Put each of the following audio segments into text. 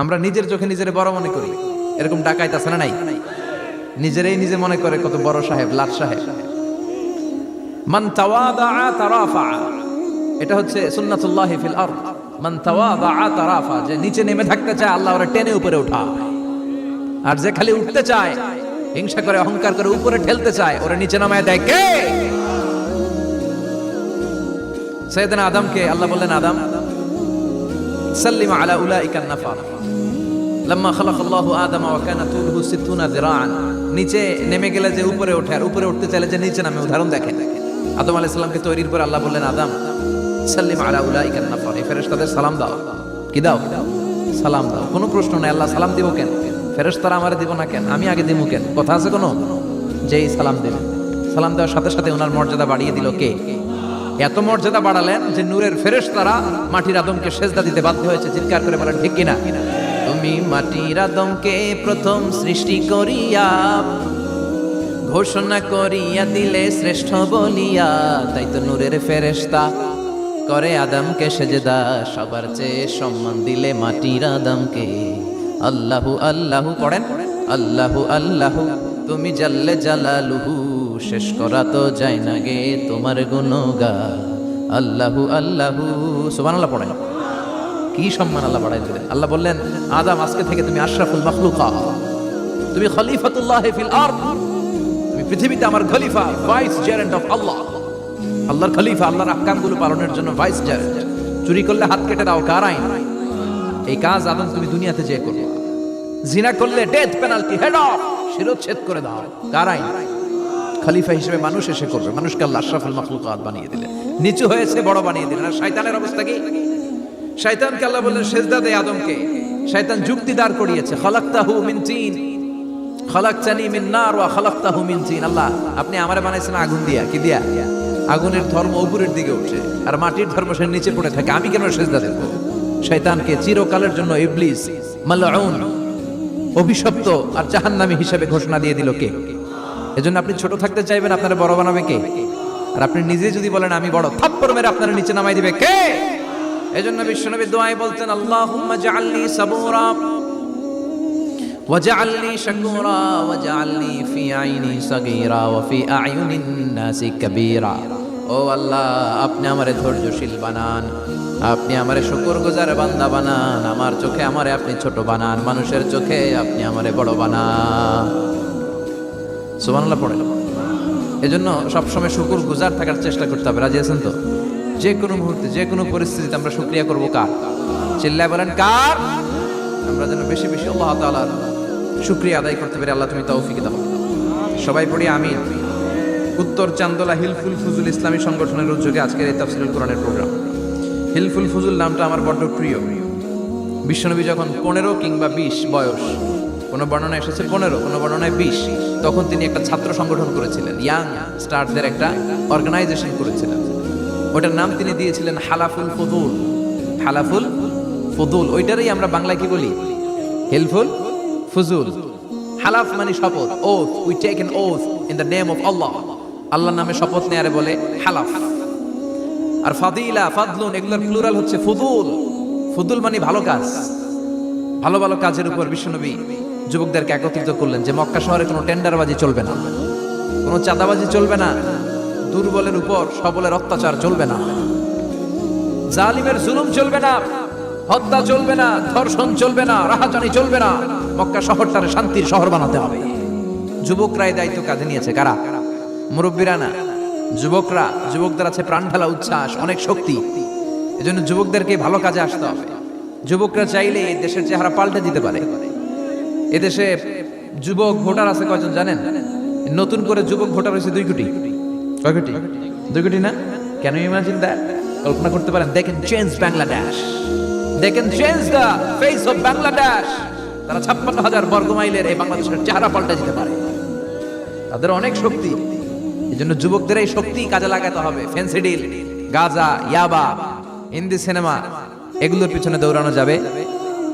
আমরা নিজের চোখে নিজের বড় মনে করি, এরকম ডাকাইত আছে না নাই? নিজেরাই নিজে মনে করে কত বড় সাহেব, লাট সাহেব। মান তাওয়াদা তারাফা, এটা হচ্ছে সুন্নাতুল্লাহি ফিল আরদ। মান তাওয়াদা তারাফা, যে নিচে নেমে থাকতে চায় আল্লাহ ওরে টেনে উপরে উঠায়, আর যে খালি উঠতে চায়, হিংসা করে অহংকার করে উপরে ঠেলতে চায়, ওরে নিচে নামায় দেয় কে? সাইয়েদনা আদমকে আল্লাহ বললেন, আদম সাল্লিম আলা উলাইকা নাফার লাম্মা খালাকাল্লাহু আদামা ওয়া কানা তুলহু 60 যিরাআন। নিচে নেমে গেলে যে উপরে ওঠে, আর উপরে উঠতে চাইলে যে নিচে নামে, উদাহরণ দেখেন। আদম আলাইহিস সালামকে তৈরির পর আল্লাহ বললেন, আদম সাল্লিম আলা উলাইকা নাফার, এই ফেরেশতাদের সালাম দাও। কি দাও? সালাম দাও। কোনো প্রশ্ন নাই, আল্লাহ সালাম দিব কেন? ফেরেশতারা আমারে দিব না কেন? আমি আগে দিব কেন? কথা আছে কোনো? যেই সালাম দেবে, সালাম দেওয়ার সাথে সাথে ওনার মর্যাদা বাড়িয়ে দিল কে? এত মর্যাদা বাড়ালেন যে নূরের ফেরেশতারা মাটির আদমকে সেজদা দিতে বাধ্য হয়েছে। চিৎকার করে বলেন ঠিক কিনা? তুমি মাটির আদমকে প্রথম সৃষ্টি করিয়া ঘোষণা করিয়া দিলে শ্রেষ্ঠ বলিয়া, তাই তো নূরের ফেরেশতা করে আদমকে সেজদা। সবার চেয়ে সম্মান দিলে মাটির আদমকে। আল্লাহু আল্লাহু পড়েন, আল্লাহু আল্লাহু তুমি জাল্লে জালালুহু, শেষ করা তো যায় না গে তোমার গুণগান। আল্লাহু আল্লাহু, সুবহানাল্লাহ পড়েন। কি সম্মান আল্লাহ বাড়াই দিলেন। আল্লাহ বললেন, আদম আজকে থেকে তুমি আশরাফুল মাখলুকাত, তুমি খলিফাতুল্লাহ ফিল আরদ, তুমি পৃথিবীতে আমার খলিফা, ভাইস জেরেন্ট অফ আল্লাহ। আল্লাহর খলিফা, আল্লাহর আহকামগুলো পালনের জন্য ভাইস জেরেন্ট। চুরি করলে হাত কেটে দাও, কার আইন? এই কাজ আদম তুমি দুনিয়াতে যে করবে। জিনা করলে ডেথ পেনাল্টি, হেড অফ, শিরচ্ছেদ করে দাও, কার আইন? খলিফা হিসেবে মানুষ এসে করবে। মানুষকে আল্লাহ আশরাফুল মাখলুকাত বানিয়ে দিলেন, নিচু হয়েছে বড় বানিয়ে দিলেন। আর শয়তানের অবস্থা কি? শয়তানকে আল্লাহ বললেন সেজদা দে আদমকে। শয়তান যুক্তি দাঁড় করিয়েছে, খালাকতাহু মিন তিন খালাকতানি মিন নার ওয়া খালাকতাহু মিন তিন। আল্লাহ আপনি আমারে বানাইছেন আগুন দিয়া। কি দিয়া? আগুনের ধর্ম উপরের দিকে ওঠে, আর মাটির ধর্ম সে নিচে পড়ে থাকে। আমি কেন সেজদা দেব? শয়তানকে চিরকালের জন্য ইবলিস মালউন, অভিশপ্ত আর জাহান্নামী হিসেবে ঘোষণা দিয়ে দিল কে? এজন্য আপনি ছোট থাকতে চাইবেন, আপনারা বড় বানাবে কে? আর আপনি নিজে যদি বলেন আমি বড়, থাপ্পড় মেরে আপনারা নিচে নামাই দিবে কে? এজন্য বিশ্বনবী দোয়ায় বলতেন, আল্লাহুম্মা জাআলনি সাবুরা ওয়াজআলনি শাকুরা ওয়াজআলনি ফি আইনি সাগীরা ওয়া ফি আ'য়ুনিন নাসি কাবীরা। ও আল্লাহ, আপনি আমারে ধৈর্যশীল বানান, আপনি আমারে শুকরগুজার বান্দা বানান, আমার চোখে আমারে আপনি ছোট বানান, মানুষের চোখে আপনি আমারে বড় বানান। সুবহানাল্লাহ পড়েন। এজন্য সবসময় শুকরগুজার থাকার চেষ্টা করতে হবে। রাজি আছেন তো? যে কোনো মুহূর্তে, যে কোনো পরিস্থিতিতে আমরা শুকরিয়া করব কার? চিল্লায় বলেন কার? আমরা যেন বেশি বেশি আল্লাহ তাআলার শুকরিয়া আদায় করতে পারি। আল্লাহ তুমি তৌফিক দাও। সবাই পড়ি আমিন। উত্তর চান্দোলা হিলফুল ফুজুল ইসলামী সংগঠনের উদ্যোগে আজকের এই তাফসীরুল কোরআনের প্রোগ্রাম। হিলফুল ফুজুল নামটা আমার বড্ড প্রিয়। বিশ্বনবী যখন 15 কিংবা 20 বয়স, কোনো বর্ণনায় এসেছে 15, কোনো বর্ণনায় 20, তখন তিনি একটা ছাত্র সংগঠন করেছিলেন, ইয়াং স্টারদের একটা অর্গানাইজেশন করেছিলেন। ওটার নাম তিনি দিয়েছিলেন হালাফুল ফুদুল। হালাফুল ফুদুল, ওইটারই আমরা বাংলায় কি বলি? হিলফুল ফুজুল। হালাফ মানে শপথ, oath, we take an oath in the name of Allah. আল্লাহর নামে শপথ নেয়ারে বলে হালাফ। আর ফাদিলা, ফাদলুন, এগুলোর প্লুরাল হচ্ছে ফুদুল। ফুদুল মানে ভালো কাজ। ভালো ভালো কাজের উপর বিশ্বনবী যুবকদেরকে একত্রিত করলেন যে মক্কা শহরে কোনো টেন্ডারবাজি চলবে না, কোনো চাঁদাবাজি চলবে না, দুর্বলের উপর সবলের অত্যাচার চলবে না, জালিমের জুলুম চলবে না, হত্যা চলবে না, ধর্ষণ চলবে না, রাহাজানি চলবে না। মক্কা শহরটারে শান্তির শহর বানাতে হবে। যুবকরাই দায়িত্ব কাঁধে নিয়েছে। কারা? মুরব্বীরা না, যুবকরা। যুবকদের আছে প্রাণ ঢালা উচ্ছ্বাস, অনেক শক্তি। এজন্য যুবকদেরকে ভালো কাজে আসতে হবে। যুবকরা চাইলে এই দেশের চেহারা পাল্টে দিতে পারে। এদেশে যুবক ভোটার আছে কয়জন জানেন? নতুন করে যুবক ভোটার হয়েছে 2 কোটি। কয় কোটি? 2 কোটি না? Can you imagine that? কল্পনা করতে পারেন? They can change Bangladesh, they can change the face of Bangladesh. তারা 56,000 বর্গ মাইলের এই বাংলাদেশের চেহারা পাল্টে দিতে পারে। তাদের অনেক শক্তি। এই জন্য যুবকদের এই শক্তি কাজে লাগাতে হবে। ফেন্সিডিল, গাঁজা, ইয়াবা, হিন্দি সিনেমা, এগুলোর পিছনে দৌড়ানো যাবে,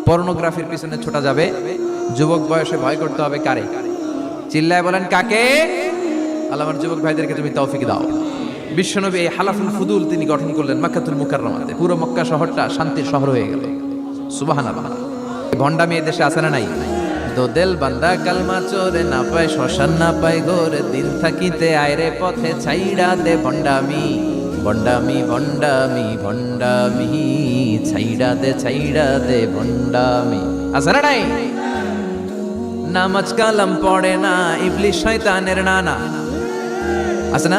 পর্নোগ্রাফির পিছনে ছোটা যাবে। যুবক বয়সে ভয় করতে হবে কারে? চিল্লায় বলেন কাকে? আল্লাহ আমার যুবক ভাইদেরকে তুমি তৌফিক দাও। বিশ্বনবী এই হালাফুল ফুদুল তিনি গঠন করলেন মক্কাতুল মুকাররমাতে। পুরো মক্কা শহরটা শান্তির শহর হয়ে গেল। সুবহানাল্লাহ। ভণ্ডামি এই দেশে আছে না নাই? দোদেল বান্দা কালমা চোরে না পায় শ্মশান না পায় ঘোর, দিন থাকিতে আয়রে পথে ছাইড়া দে ভণ্ডামি ভণ্ডামি ভণ্ডামি ভণ্ডামি, ছাইড়া দে ভণ্ডামি। আছে না নাই? নামাজ কালাম পড়ে না ইবলিশ শয়তানের নানা, আছে না?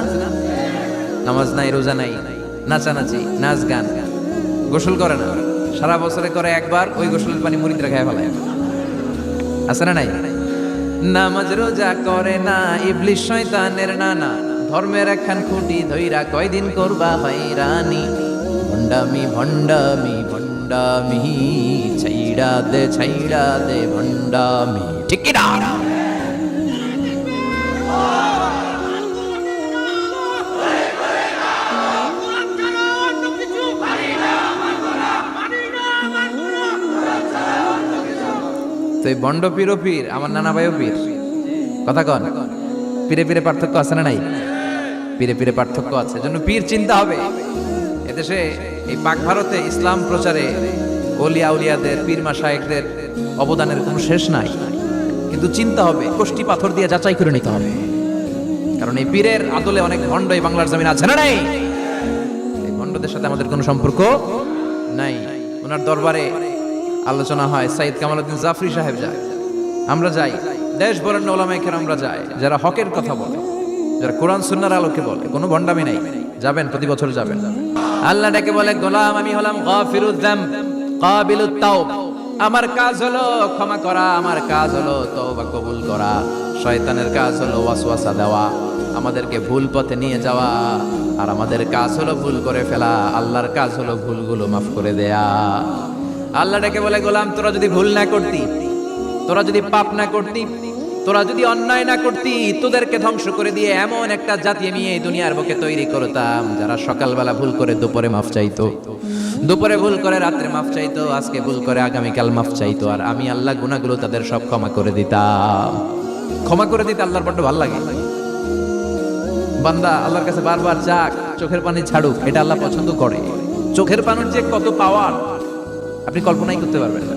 নামাজ নাই, রোজা নাই, নাচানাচি, নাচ গান, গোসল করে না, সারা বছরে করে একবার, ওই গোসলের পানি মুরিদরা খেয়ে ফেলায়, আছে না নাই? নামাজ রোজা করে না ইবলিশ শয়তানের নানা, ধর্মের একখান খুঁটি ধইরা কয়দিন করবা হয়রানি, ভণ্ডামি ভণ্ডামি ভণ্ডামি, ছাইড়া দে ভণ্ডামি। ঠিক কি না? তো এই বন্ড পীর ও পীর, আমার নানা ভাইও পীর, কথা কন। পীরে পীরে পার্থক্য আছে না নাই? পীরে পীরে পার্থক্য আছে, জন্য পীর চিন্তা হবে। এদেশে এই পাক ভারতে ইসলাম প্রচারে ওলিয়া উলিয়াদের, পীর মাশায়েখদের অবদানের কোনো শেষ নাই, কিন্তু চিন্তা হবে, কষ্টি পাথর দিয়ে যাচাই করে নিতে হবে, কারণ এই পীরের আদলে অনেক ভণ্ড এই বাংলার জমিন আছে না নাই? এই ভণ্ডদের সাথে আমাদের কোনো সম্পর্ক নাই। ওনার দরবারে আলোচনা হয়, সাইদ কামালউদ্দিন জাফরি সাহেব যায়, আমরা যাই, দেশ বরেণ্য ওলামায়ে কেরামরা যায়, যারা হকের কথা বলে, যারা কোরআন সুন্নাহর আলোকে বলে, কোনো ভণ্ডামি নাই। যাবেন, প্রতি বছর যাবেন। আল্লাহ ডেকে বলে, গোলাম আমি হলাম গাফিরুয যামব কাবিলুত তাওব, আমার কাজ হলো ক্ষমা করা, আমার কাজ হলো তওবা কবুল করা। শয়তানের কাজ হলো ওয়াসওয়াসা দেওয়া, আমাদেরকে ভুল পথে নিয়ে যাওয়া, আর আমাদের কাজ হলো ভুল করে ফেলা। আল্লাহর কাজ হলো ভুলগুলো মাফ করে দেয়া। আল্লাহ ডেকে বলে, গোলাম তোরা যদি ভুল না করতি, তোরা যদি পাপ না করতি, তোরা যদি অন্যায় না করতি, তোদেরকে ধ্বংস করে দিয়ে এমন একটা জাতি আমি এই দুনিয়ার বুকে তৈরি করতাম, যারা সকালবেলা ভুল করে দুপুরে মাফ চাইতো, দুপুরে ভুল করে রাত্রে মাফ চাইতো, আজকে ভুল করে আগামীকাল মাফ চাইতো, আর আমি আল্লাহ গুনাহগুলো তাদের সব ক্ষমা করে দিতাম। ক্ষমা করে দিতে আল্লাহর বড্ড ভালো লাগে। বান্দা আল্লাহর কাছে বারবার যাক, চোখের পানি ছাড়ুক, এটা আল্লাহ পছন্দ করে। চোখের পানির যে কত পাওয়ার আপনি কল্পনাই করতে পারবেন না।